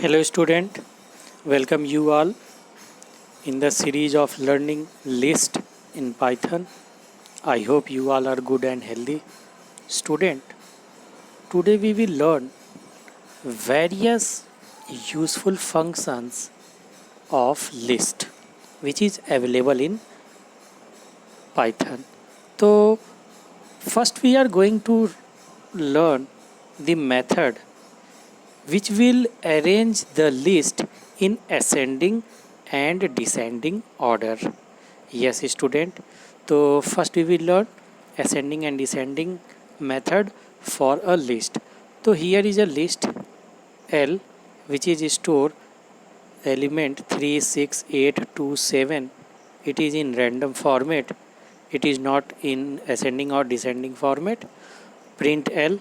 Hello student, welcome you all in the series of learning list in Python. I hope you all are good and healthy. Student, today we will learn various useful functions of list which is available in Python. So first we are going to learn the method which will arrange the list in ascending and descending order. Yes, student. So first we will learn ascending and descending method for a list. So here is a list L which is store element 3, 6, 8, 2, 7. It is in random format. It is not in ascending or descending format. Print L,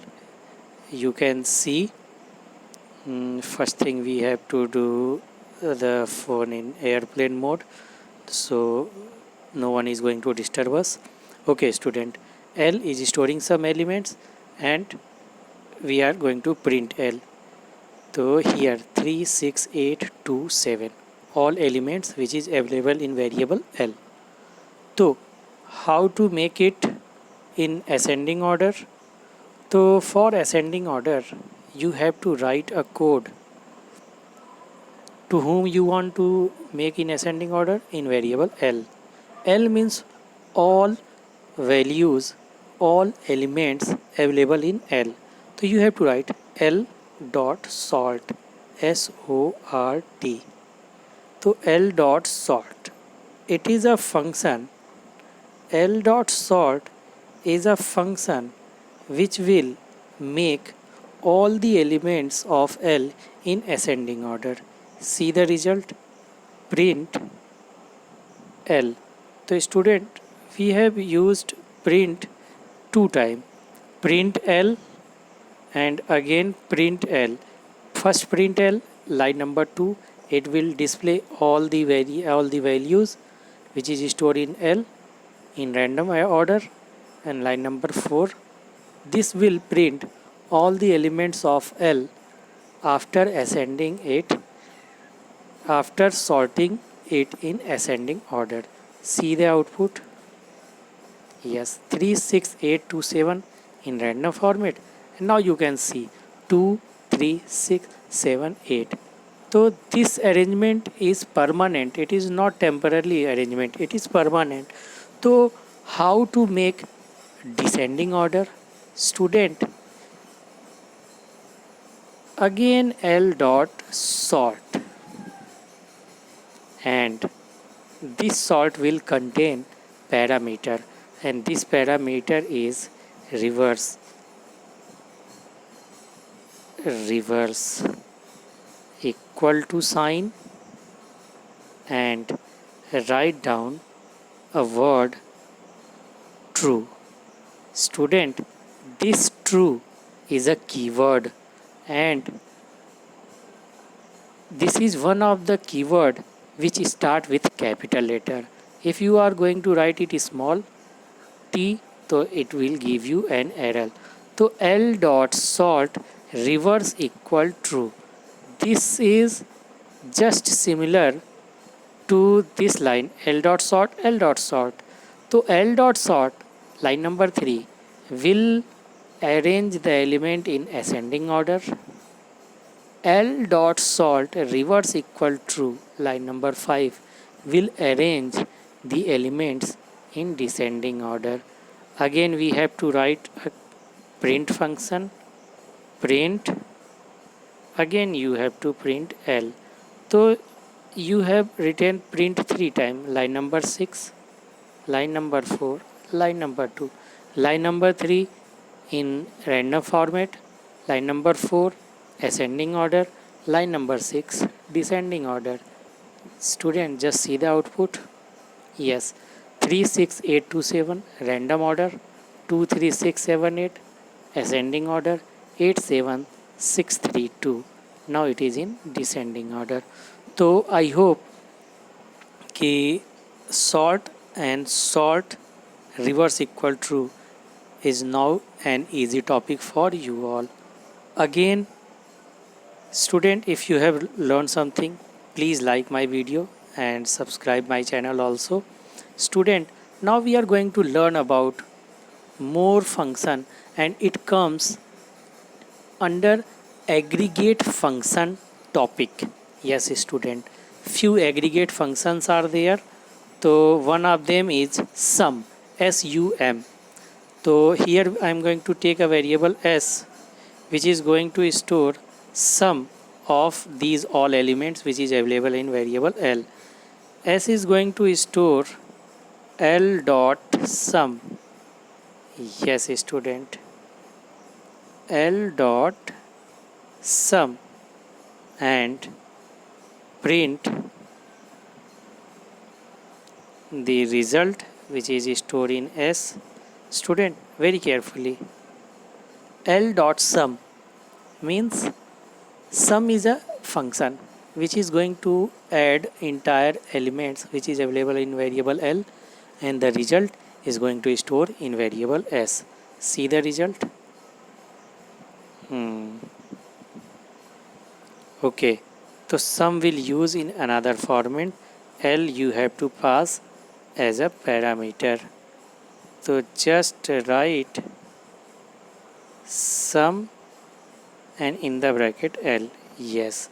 you can see. First thing we have to do the phone in airplane mode, so no one is going to disturb us. Okay student, L is storing some elements and we are going to print L. So here 3, 6, 8, 2, 7, all elements which is available in variable L. So how to make it in ascending order? So for ascending order you have to write a code to whom you want to make in ascending order in variable L. L means all values, all elements available in L. So you have to write L dot sort, SORT. So L dot sort, it is a function. L dot sort is a function which will make all the elements of L in ascending order. See the result, print L. So student, we have used print two times, print L and again print L. First print L, line number 2, it will display all the values which is stored in L in random order, and line number 4, this will print all the elements of L after ascending it, after sorting it in ascending order. See the output. Yes, 3, 6, 8, 2, 7 in random format. And now you can see 2, 3, 6, 7, 8. So this arrangement is permanent. It is not temporary arrangement. It is permanent. So how to make descending order? Student, again L dot sort, and this sort will contain parameter, and this parameter is reverse equal to sign, and write down a word true. Student, this true is a keyword, and this is one of the keyword which start with capital letter. If you are going to write it small t, so it will give you an error. So L dot sort reverse equal true. This is just similar to this line L dot sort, L dot sort. So L dot sort, line number 3, will arrange the element in ascending order. L dot sort reverse equal true, line number 5, will arrange the elements in descending order. Again we have to write a print function, print, again you have to print L. So you have written print 3 times, line number 6, line number 4, line number 2, line number 3 in random format, line number 4 ascending order, line number 6 descending order. Student, just see the output. Yes, 3, 6, 8, 2, 7 random order, 2, 3, 6, 7, 8 ascending order, 8, 7, 6, 3, 2. Now it is in descending order. So I hope कि sort and sort reverse equal true is now an easy topic for you all. Again Student, if you have learned something, please like my video and subscribe my channel also. Student, now we are going to learn about more function, and it comes under aggregate function topic. Yes student, few aggregate functions are there. So one of them is sum, sum. So here I am going to take a variable s, which is going to store sum of these all elements which is available in variable l. S is going to store l dot sum. Yes student, l dot sum, and print the result which is stored in s. Student, very carefully, l dot sum means sum is a function which is going to add entire elements which is available in variable l, and the result is going to store in variable s. See the result. Okay, so sum will use in another format. L you have to pass as a parameter. So just write sum and in the bracket L. Yes,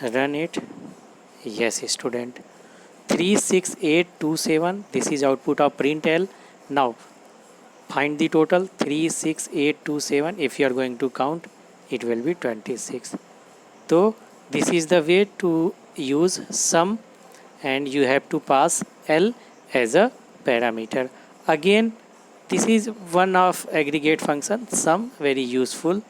run it. Yes student, 36827, this is output of print L. Now find the total. 36827, if you are going to count, it will be 26. So this is the way to use sum, and you have to pass L as a parameter. Again, this is one of aggregate function, sum, very useful.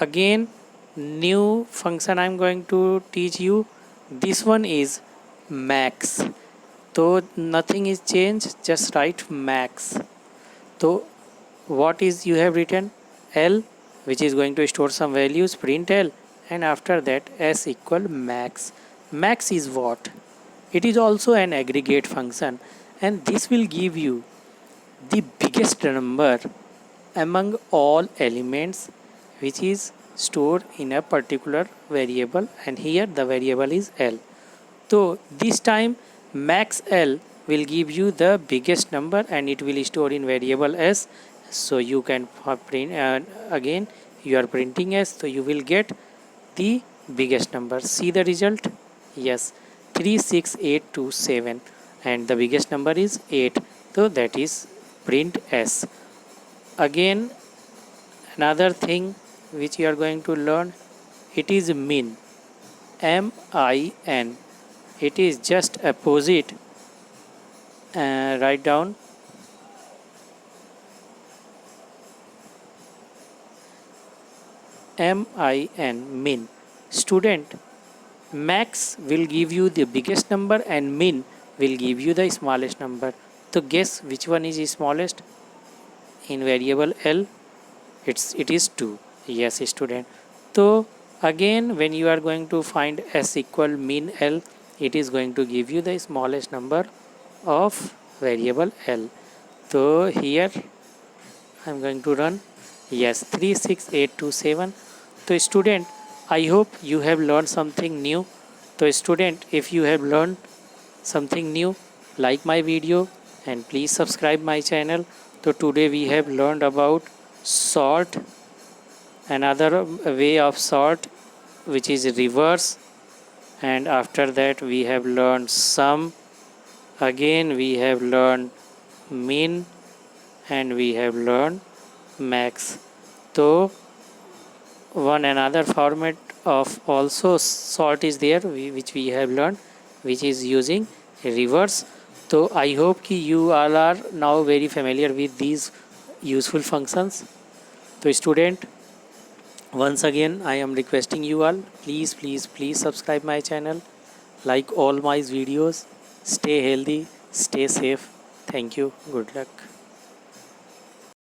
Again, new function I am going to teach you. This one is max. So nothing is changed, just write max. So what is you have written? L, which is going to store some values, print L, and after that s equal max. Max is what? It is also an aggregate function, and this will give you the biggest number among all elements which is stored in a particular variable, and here the variable is L. So this time max L will give you the biggest number, and it will store in variable s. So you can print again you are printing s, so you will get the biggest number. See the result. Yes, 36827, and the biggest number is 8, so that is print s. Again, another thing which you are going to learn, it is min, min. It is just opposite. Write down min. Student, max will give you the biggest number and min will give you the smallest number. So guess which one is smallest in variable L? It is 2. Yes student. So again, when you are going to find s equal min L, it is going to give you the smallest number of variable L. So here I am going to run. Yes, 36827. So student, I hope you have learned something new. So student, if you have learned something new, like my video and please subscribe my channel. So today we have learned about sort, another way of sort which is reverse, and after that we have learned sum. Again we have learned min, and we have learned max. So one another format of also sort is there which we have learned, which is using reverse. So I hope ki you all are now very familiar with these useful functions. So student, once again I am requesting you all, please subscribe my channel, like all my videos, stay healthy, stay safe. Thank you, good luck.